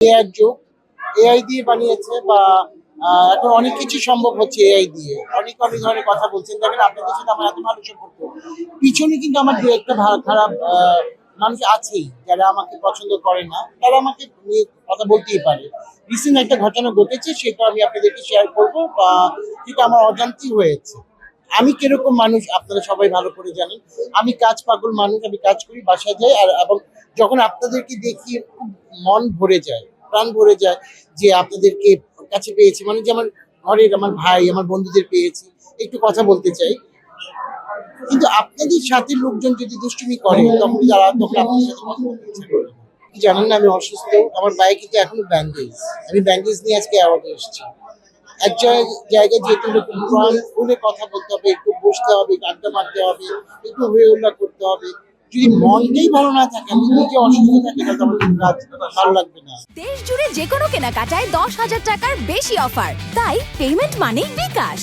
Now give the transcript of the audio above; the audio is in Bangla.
এআই যুগ, এআই দিয়ে বানিয়েছে বা এখন অনেক কিছু সম্ভব হচ্ছে এআই দিয়ে। অনেক অনেক ধরনের কথা বলছেন। দেখেন আপনাদের সাথে আমার এত ভালো সম্পর্ক। পিছনে কিন্তু আমার দু একটা খারাপ মানুষ আছেই যারা আমাকে পছন্দ করে না। তারা আমাকে নিয়ে কথা বলতেই পারে। রিসেন্ট একটা ঘটনা ঘটেছে সেটা আমি আপনাদেরকে শেয়ার করব বা যেটা আমার অজান্তেই হয়েছে। আমি কিরকম মানুষ আপনারা সবাই ভালো করে জানেন। আমি কাজ পাগল মানুষ, আমি কাজ করি, বাসায় যাই এবং যখন আপনাদেরকে দেখি খুব মন ভরে যায়, প্রাণ ভরে যায় যে আপনাদেরকে কাছে পেয়েছি। মানে যে আমার ঘরের আমার ভাই, আমার বন্ধুদের পেয়েছি। একটু কথা বলতে চাই। কিন্তু আপনাদের সাথে লোকজন যদি দুষ্টুমি করে তখন আপনাদের সাথে কথা বলতে ইচ্ছা করে না। কি জানেন না আমি অসুস্থ। আমার গায়ে কিন্তু এখনো ব্যান্ডেজ। আমি ব্যান্ডেজ নিয়ে আজকে অ্যাওয়ার্ডে এসেছি। এক জায়গায় যেতে হলে খুব প্রাণ খুলে কথা বলতে হবে, একটু বসতে হবে, একটু আড্ডা মারতে হবে, একটু হই হুল্লোড় করতে হবে। যদি মনটাই ভালো না থাকে, আমি নিজে অসুস্থ থাকি তাহলে আমার কিন্তু কাজ ভালো লাগবে না। দেশ জুড়ে যে কোনো কেনাকাটায় 10,000 টাকার বেশি অফার, তাই পেমেন্ট মানেই বিকাশ।